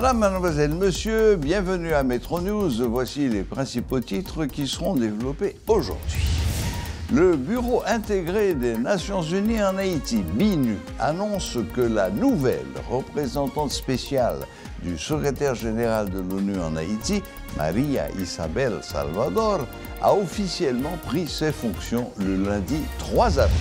Madame, mademoiselle, monsieur, bienvenue à Metro News. Voici les principaux titres qui seront développés aujourd'hui. Le Bureau intégré des Nations Unies en Haïti, BINU, annonce que la nouvelle représentante spéciale du secrétaire général de l'ONU en Haïti, Maria Isabel Salvador, a officiellement pris ses fonctions le lundi 3 avril.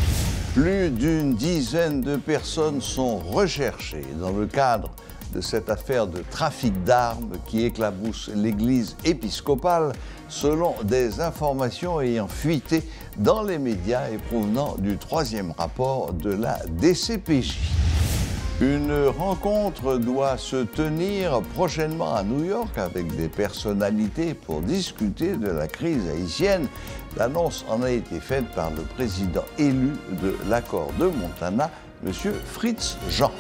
Plus d'une dizaine de personnes sont recherchées dans le cadre de cette affaire de trafic d'armes qui éclabousse l'Église épiscopale, selon des informations ayant fuité dans les médias et provenant du troisième rapport de la DCPJ. Une rencontre doit se tenir prochainement à New York avec des personnalités pour discuter de la crise haïtienne. L'annonce en a été faite par le président élu de l'accord de Montana, M. Fritz Jean.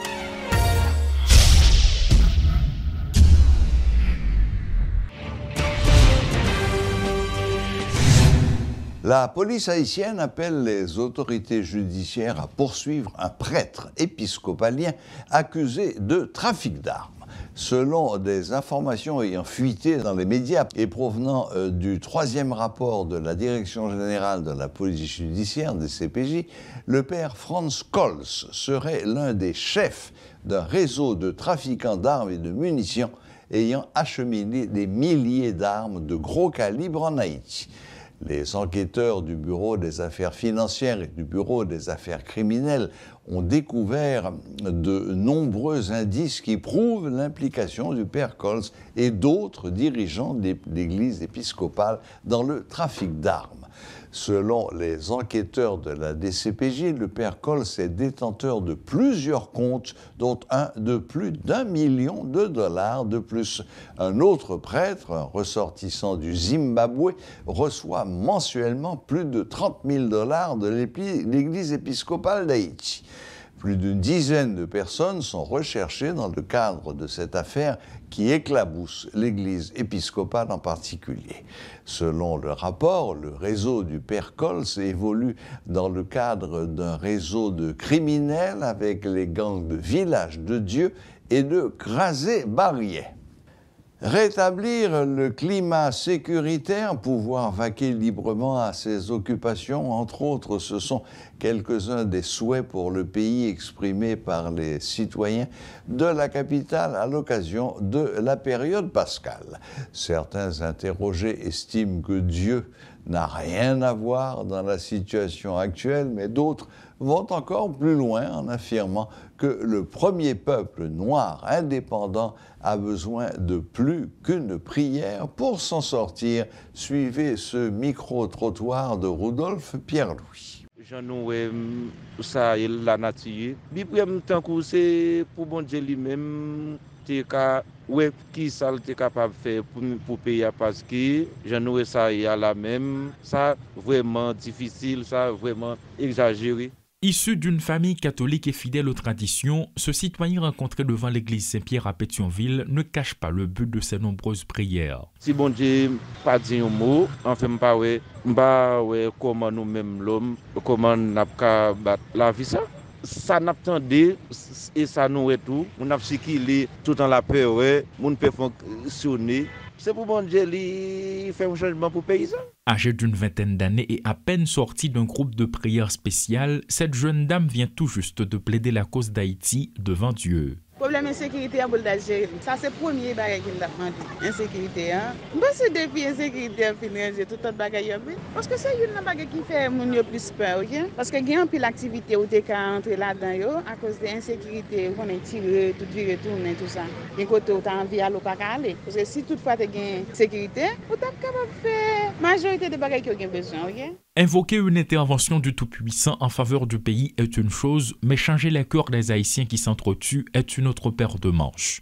La police haïtienne appelle les autorités judiciaires à poursuivre un prêtre épiscopalien accusé de trafic d'armes. Selon des informations ayant fuité dans les médias et provenant du troisième rapport de la Direction générale de la police judiciaire, des CPJ, le père Franz Cols serait l'un des chefs d'un réseau de trafiquants d'armes et de munitions ayant acheminé des milliers d'armes de gros calibre en Haïti. Les enquêteurs du Bureau des affaires financières et du Bureau des affaires criminelles ont découvert de nombreux indices qui prouvent l'implication du père Cols et d'autres dirigeants de l'Église épiscopale dans le trafic d'armes. Selon les enquêteurs de la DCPJ, le père Cols est détenteur de plusieurs comptes, dont un de plus d'1 million de dollars. De plus, un autre prêtre, un ressortissant du Zimbabwe, reçoit mensuellement plus de 30 000 dollars de l'Église épiscopale d'Haïti. Plus d'une dizaine de personnes sont recherchées dans le cadre de cette affaire qui éclabousse l'Église épiscopale en particulier. Selon le rapport, le réseau du père Cols évolue dans le cadre d'un réseau de criminels avec les gangs de Village de Dieu et de Crasé-Barriet. Rétablir le climat sécuritaire, pouvoir vaquer librement à ses occupations, entre autres, ce sont quelques-uns des souhaits pour le pays exprimés par les citoyens de la capitale à l'occasion de la période pascale. Certains interrogés estiment que Dieu n'a rien à voir dans la situation actuelle, mais d'autres vont encore plus loin en affirmant que le premier peuple noir indépendant a besoin de plus qu'une prière pour s'en sortir. Suivez ce micro-trottoir de Rudolph Pierre-Louis. J'en ai ça la nature. Bible tant que c'est pour bon Dieu lui-même qui ça est capable de faire pour payer parce que j'en ai ça y a la même ça vraiment difficile, ça vraiment exagéré. Issu d'une famille catholique et fidèle aux traditions, ce citoyen rencontré devant l'église Saint-Pierre à Pétionville ne cache pas le but de ses nombreuses prières. Si bon Dieu pas dit un mot, en fait comment nous-mêmes l'homme, comment n'a pas battre la vie ça n'attendait et ça nous est tout. On a circulé tout en la peur, on peut fonctionner. C'est pour bon Dieu qui fait un changement pour le pays. Âgée d'une vingtaine d'années et à peine sortie d'un groupe de prière spécial, cette jeune dame vient tout juste de plaider la cause d'Haïti devant Dieu. Le problème d'insécurité en d'Algérie, ça c'est le premier bagage qui m'a demandé. Insécurité, hein? Parce que depuis l'insécurité, j'ai tout autre bagage. Parce que c'est une bagage qui fait mon plus peur, ok? Parce que il y a un peu l'activité où tu es entré là-dedans, à cause de l'insécurité, on est tiré, tout viré, tout ça. Et côté où tu as envie d'aller, pas aller. Parce que si toutefois tu as une sécurité, tu es capable de faire la majorité des bagages qui ont besoin, ok? Invoquer une intervention du Tout-Puissant en faveur du pays est une chose, mais changer les cœurs des Haïtiens qui s'entretuent est une autre paire de manches.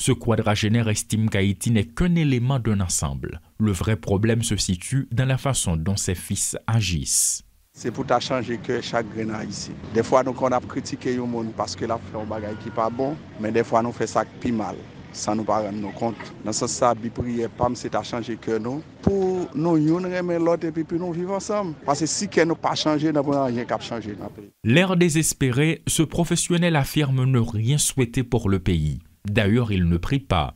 Ce quadragénaire estime qu'Haïti n'est qu'un élément d'un ensemble. Le vrai problème se situe dans la façon dont ses fils agissent. C'est pour changer que chaque grain ici. Des fois, nous on a critiqué le monde parce que la fait un bagage qui n'est pas bon, mais des fois, nous fait ça plus mal. Sans nous pas rendre compte. Dans ce sens, la prière, c'est à changer que nous. Pour nous, nous aimer l'autre et puis nous vivre ensemble. Parce que si nous pas changé, nous n'avons rien qu'à changer. L'air désespéré, ce professionnel affirme ne rien souhaiter pour le pays. D'ailleurs, il ne prie pas.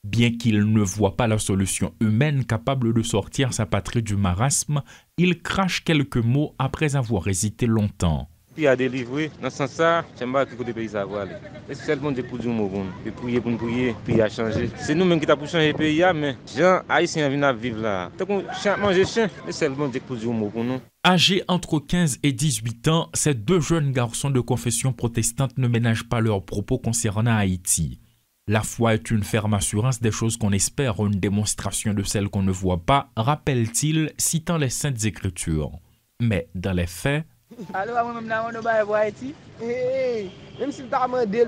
Bien qu'il ne voit pas la solution humaine capable de sortir sa patrie du marasme, il crache quelques mots après avoir hésité longtemps. Puis à délivrer, dans ce sens-là, j'aime pas que côté pays ça va aller. Et c'est seulement des pour du mot bon, et prier pour nous prier, puis à changer. C'est nous-mêmes qui t'avons changé le pays, mais gens haïtiens viennent à vivre là. Tant qu'on manger chien, c'est seulement des pour du mot pour nous. Âgés entre 15 et 18 ans, ces deux jeunes garçons de confession protestante ne ménagent pas leurs propos concernant Haïti. La foi est une ferme assurance des choses qu'on espère, une démonstration de celles qu'on ne voit pas, rappelle-t-il, citant les Saintes Écritures. Mais dans les faits, alors, moi-même, là, on va voir Haïti. Même si tu as demandé,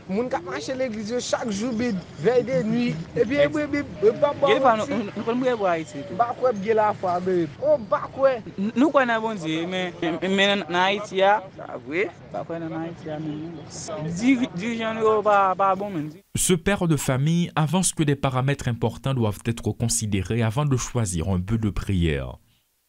mon cap marche l'église chaque jour, veille de nuit. Et puis, nous Haïti. Nous connaissons bon Dieu, mais en Haïti, oui, dirigeants ne pas bon. Ce père de famille avance que des paramètres importants doivent être considérés avant de choisir un but de prière.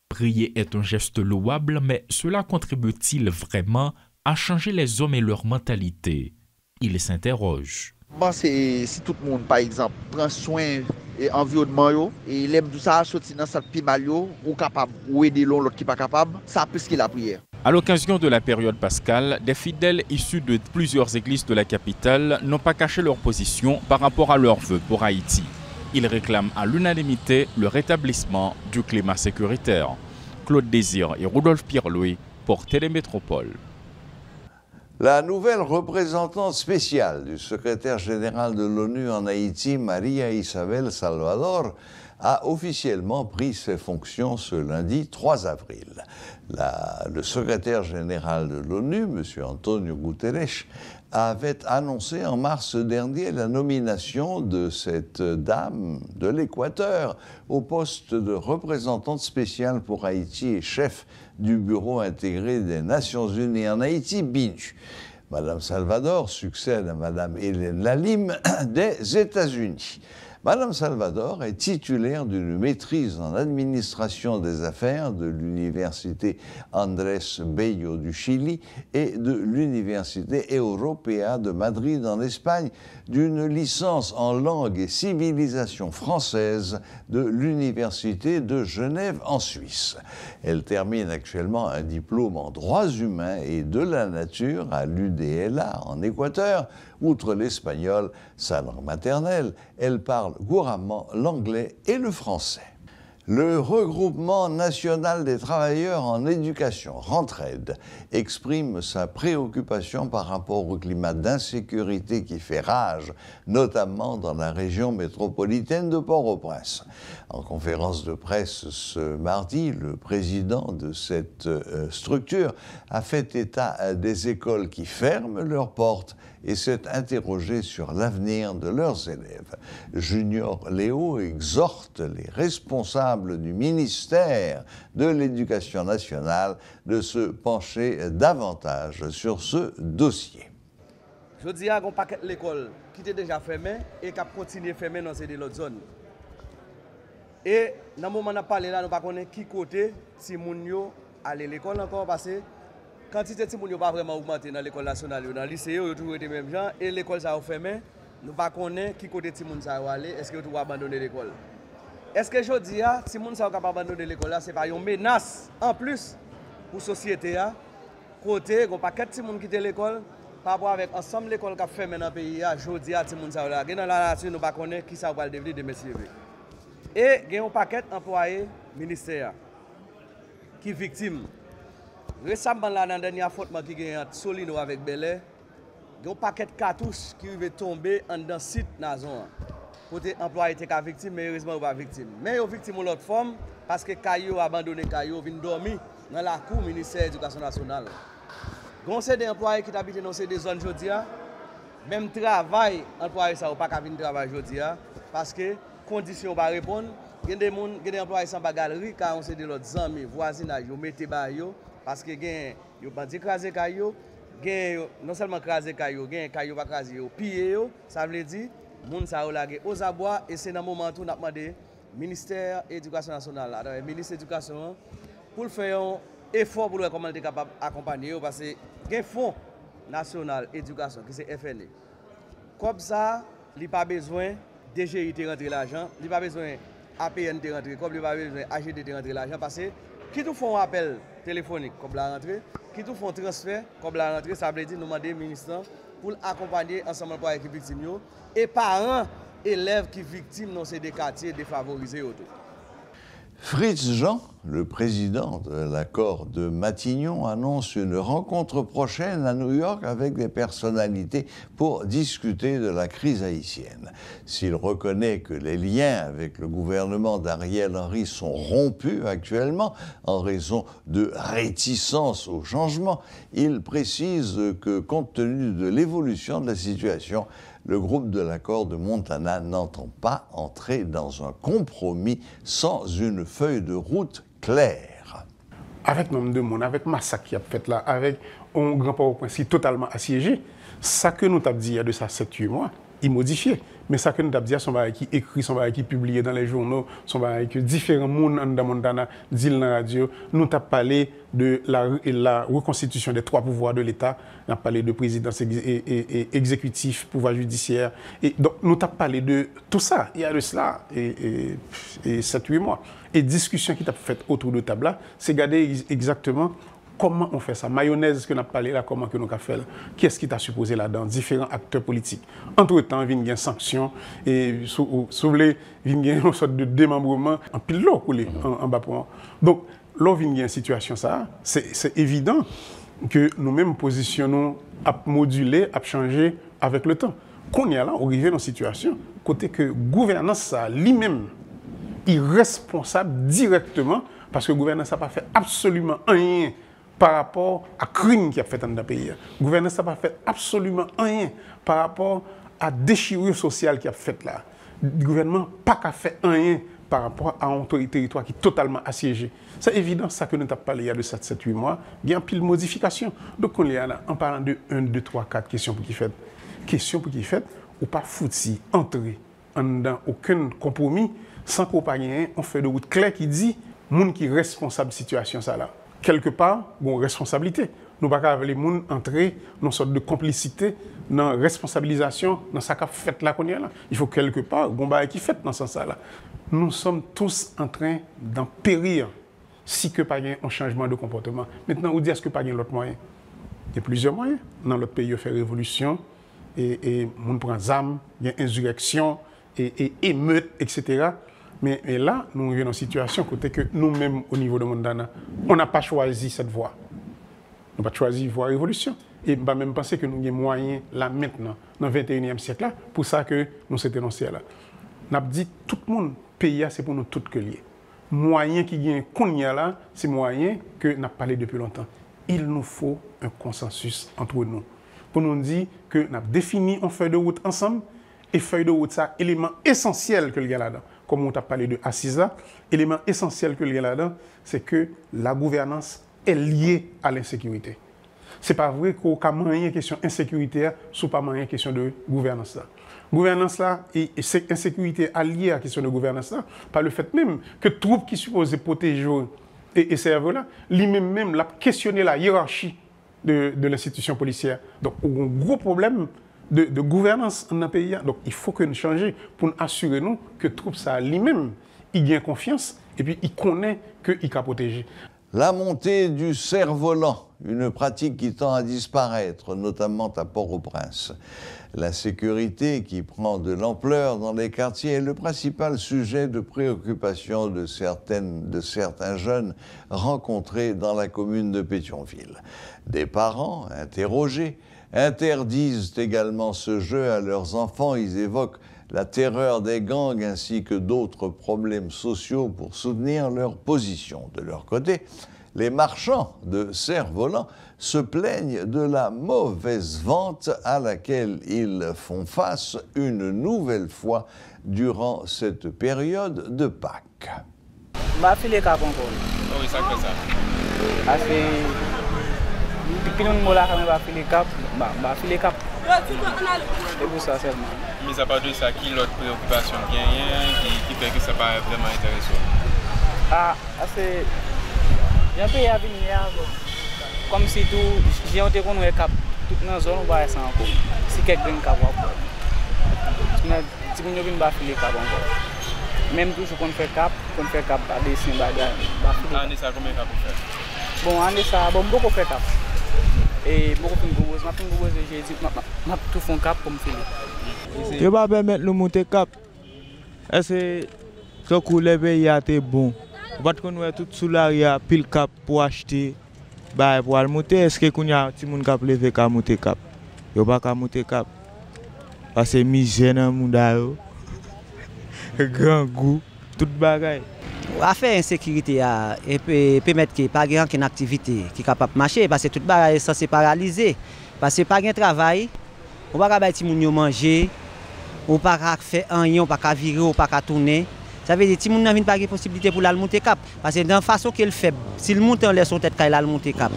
Prier est un geste louable, mais cela contribue-t-il vraiment à changer les hommes et leur mentalité? Il s'interroge. Bon, si tout le monde, par exemple, prend soin de l'environnement et l'aime tout ça, sortir dans cette mal, ou capable, ou aider l'autre qui n'est pas capable, ça plus que la prière. À l'occasion de la période pascale, des fidèles issus de plusieurs églises de la capitale n'ont pas caché leur position par rapport à leurs vœux pour Haïti. Ils réclament à l'unanimité le rétablissement du climat sécuritaire. Claude Désir et Rudolf Pierre-Louis pour Télémétropole. La nouvelle représentante spéciale du secrétaire général de l'ONU en Haïti, María Isabel Salvador, a officiellement pris ses fonctions ce lundi 3 avril. Le secrétaire général de l'ONU, M. Antonio Guterres, avait annoncé en mars dernier la nomination de cette dame de l'Équateur au poste de représentante spéciale pour Haïti et chef du Bureau intégré des Nations Unies en Haïti, BINU. Madame Salvador succède à Madame Hélène Lalime des États-Unis. Madame Salvador est titulaire d'une maîtrise en administration des affaires de l'Université Andrés Bello du Chili et de l'Université Europea de Madrid en Espagne, d'une licence en langue et civilisation française de l'Université de Genève en Suisse. Elle termine actuellement un diplôme en droits humains et de la nature à l'UDLA en Équateur. Outre l'espagnol, sa langue maternelle, elle parle couramment l'anglais et le français. Le regroupement national des travailleurs en éducation, Rentraide, exprime sa préoccupation par rapport au climat d'insécurité qui fait rage, notamment dans la région métropolitaine de Port-au-Prince. En conférence de presse ce mardi, le président de cette structure a fait état des écoles qui ferment leurs portes et s'est interrogé sur l'avenir de leurs élèves. Junior Léo exhorte les responsables du ministère de l'Éducation nationale de se pencher davantage sur ce dossier. Je dis à un paquet de l'école qui était déjà fermé et qui a continué fermé dans ces autres zones. Et dans le moment où on a parlé là, nous ne connaissons pas qui côté si moun yo aller à l'école encore parce que la quantité de moun pas vraiment augmenté dans l'école nationale, dans le lycée, ils ont toujours été même gens et l'école ça a fermé. Nous ne connaissons pas qui côté de moun ça va aller, est-ce que vous abandonner l'école? Est-ce que je dis si moun ça va abandonner l'école là, c'est pas une menace en plus pour la société côté un paquet de moun qui quitter l'école par rapport avec ensemble l'école qui a fermé dans le pays, je dis à moun ça là, dans la nature nous pas connaître qui ça va devenir de messieurs. Et il y a un paquet d'employés ministère qui sont victimes. Récemment, dans la dernière faute qui est entre Solino avec Belay, il y a un paquet de cartouches qui sont tombés dans le site dans la zone. Pour les employés étaient victimes, mais heureusement, ils ne sont pas victimes. Mais ils sont victimes de l'autre forme parce que Caillou a abandonné Caillou, viennent dormir dans la cour du ministère de l'Éducation nationale. Donc, c'est des employés qui habitent dans ces zones aujourd'hui. Même travail, employés ne sont pas venir travailler aujourd'hui parce que conditions pas répondre. Il y a des employés sans galerie car on sait de leurs amis, voisinage, ils mettent baillot parce que ils ont écrasé caillou, non seulement écrasé caillou, caillou pas écrasé, pillé, ça veut dire moun ça lagué aux abois et c'est dans le moment où on a demandé ministère de l'Éducation nationale, le ministre de l'Éducation pour faire un effort pour comment être capable d'accompagner parce que il y a un fonds national éducation qui c'est FNE. Comme ça, il n'y a pas besoin DGI de rentrer l'argent, il n'y a pas besoin APN de rentrer, comme il n'y a pas besoin AGD de rentrer l'argent, parce que qui tout font un appel téléphonique comme la rentrée, qui tout font transfert comme la rentrée, ça veut dire nous demander au ministre pour accompagner ensemble pour l'équipe victime et parents, élèves qui victimes dans ces quartiers défavorisés autour. Fritz Jean, le président de l'accord de Matignon, annonce une rencontre prochaine à New York avec des personnalités pour discuter de la crise haïtienne. S'il reconnaît que les liens avec le gouvernement d'Ariel Henry sont rompus actuellement en raison de réticence au changement, il précise que compte tenu de l'évolution de la situation, le groupe de l'accord de Montana n'entend pas entrer dans un compromis sans une feuille de route claire. Avec nombre de monde, avec massacre qui a fait là, avec un grand Port-au-Prince qui est totalement assiégé, ça que nous t'avons dit il y a de ça 7-8 mois, il modifié. Mais ça que nous t'avons dit, son bail qui écrit, son bail qui publié dans les journaux, son bail que différents monde dans Montana disent dans la radio, nous t'avons parlé de la reconstitution des 3 pouvoirs de l'État, nous avons parlé de présidence et exécutif, pouvoir judiciaire, et donc nous t'avons parlé de tout ça, il y a de cela, et 7-8 mois. Et discussion qui t'a fait autour de table là, c'est regarder exactement comment on fait ça. Mayonnaise que nous avons parlé là, comment que nous avons fait là. Qu'est-ce qui t'a supposé là-dedans? Différents acteurs politiques. Entre-temps, il y a une sanction et sous il y a une sorte de démembrement en pile l'eau coulé en bas pour. Donc, là, il y a une situation ça, c'est évident que nous-mêmes positionnons à moduler, à changer avec le temps. Qu'on y a là, on arrive dans une situation côté que gouvernance ça lui-même est responsable directement parce que le gouvernement n'a pas fait absolument rien par rapport à crime qui a fait dans le pays. Le gouvernement n'a pas fait absolument rien par rapport à déchirure sociale qui a fait là. Le gouvernement n'a pas fait rien par rapport à un territoire qui est totalement assiégé. C'est évident, ça que nous avons parlé il y a de 7-8 mois, il y a un pile de modifications. Donc on est là, en parlant de 1, 2, 3, 4 questions pour qui fait. Questions pour qui fait, ou pas foutu, entrer dans aucun compromis, sans qu'on ait on fait de route claire qui dit, monde qui est responsable de la situation ça là. Quelque part, bon, responsabilité. Nous ne pouvons pas les gens entrer dans une sorte de complicité, dans la responsabilisation, dans ce qu'a fait là qu'on est là. Il faut quelque part, bon, bah, qui fait dans ce sens-là. Nous sommes tous en train d'en périr si que pas un changement de comportement. Maintenant, on dit est-ce que pas l'autre moyen? Il y a plusieurs moyens. Dans notre pays, on fait révolution, et on prend des armes, il y a insurrection, et émeute, etc. Mais là, nous sommes dans une situation côté que nous-mêmes, au niveau de Montana, on n'a pas choisi cette voie. On n'a pas choisi la voie révolution. Et je même penser que nous avons moyen là maintenant, dans le 21e siècle, là, pour ça que nous sommes énoncés là. Nous avons dit tout le monde, pays, c'est pour nous tous que lié. Moyen qui vient qu'on y a là, c'est moyen que nous avons parlé depuis longtemps. Il nous faut un consensus entre nous. Pour nous dire que nous avons défini une feuille de route ensemble, et feuille de route, ça, élément essentiel que il y a là-dedans. Comme on t'a parlé de assises là, élément essentiel que il y a là-dedans, c'est que la gouvernance est liée à l'insécurité. Ce n'est pas vrai qu'on a une question d'insécurité, sous pas une question de gouvernance là. Gouvernance là, et cette insécurité alliée à la question de gouvernance là, par le fait même que troupes qui supposent protéger et servent là, lui-même l'a questionné la hiérarchie de l'institution policière. Donc, on a un gros problème de gouvernance dans le pays. Donc, il faut que nous changions pour assurer nous que troupe ça lui-même, il gagne confiance et puis il connaît qu'il peut protéger. La montée du cerf-volant, une pratique qui tend à disparaître, notamment à Port-au-Prince. La sécurité qui prend de l'ampleur dans les quartiers est le principal sujet de préoccupation de certains jeunes rencontrés dans la commune de Pétionville. Des parents interrogés interdisent également ce jeu à leurs enfants. Ils évoquent la terreur des gangs ainsi que d'autres problèmes sociaux pour soutenir leur position. De leur côté, les marchands de cerfs-volants se plaignent de la mauvaise vente à laquelle ils font face une nouvelle fois durant cette période de Pâques. Ma fille est capable. Oui, ça fait ça. Depuis que nous avons fait les caps, ma fille est capable. C'est pour ça seulement. Mais à part de ça, qui l'autre préoccupation qui fait que ça n'est pas vraiment intéressant? C'est un pays à venir. Comme si tout, j'ai entendu qu'on est cap, toute la zone, on va essayer encore. Si quelqu'un est capable. Si vous n'avez pas filé cap encore. Même toujours qu'on fait cap à dessin bagage. Année ça combien cap vous faites? Bon, année ça bon beaucoup fait cap. Et beaucoup de gros, j'ai dit m'a tout font cap comme filer. Je va permettre de monter cap. Est-ce que ce coup les pays a été bon? Parce qu'on a tout sous l'arrière pile cap pour acheter bah pour aller monter. Est-ce que qu'on a tout monde cap lever cap monter cap? Yo pas cap monter cap. Parce que misère dans monde yo. Grand goût, tout bagaille. Affaire insécurité et permettre que pas grand qu'une activité qui capable marcher parce que tout bagaille est censé paralyser parce que pas de travail, on pas capable ti moun yo manger, on pas faire rien, on pas virer, on pas tourner. Ça veut dire que si moun n'a pas de possibilité pour la monter cap parce que dans façon qu'il fait, s'il monte en l'air son tête il la monter cap.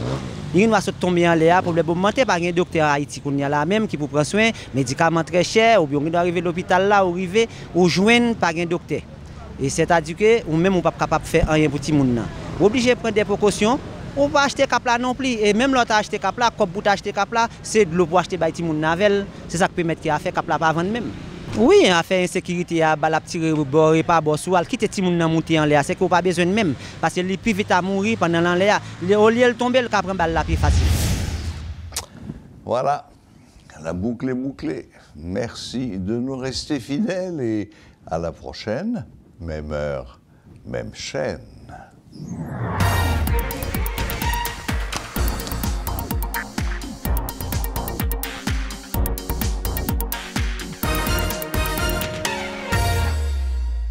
Il va se tomber en l'air problème augmenter par un docteur à Haïti qu'on y a là même qui pour prendre soin, médicaments très chers ou bien on doit arriver à l'hôpital là ou arriver ou joindre par un docteur. Et c'est-à-dire que ou même on pas capable de faire rien pour ti moun nan. Obligé de prendre des précautions. On va acheter cap là non plus et même l'autre acheter cap là, comme pour acheter cap là, c'est de l'eau pour acheter ba ti moun navel, c'est ça qui permet qui a fait cap là pas vendre même. Oui, affaire insécurité à la tirer au bord et pas bord sous al quitter ti moun nan monter en l'air, c'est qu'on pas besoin même parce que les plus vite à mourir pendant l'en l'air, au lieu de tomber le cap prend balle la plus facile. Voilà. La boucle est bouclée. Merci de nous rester fidèles et à la prochaine. Même heure, même chaîne.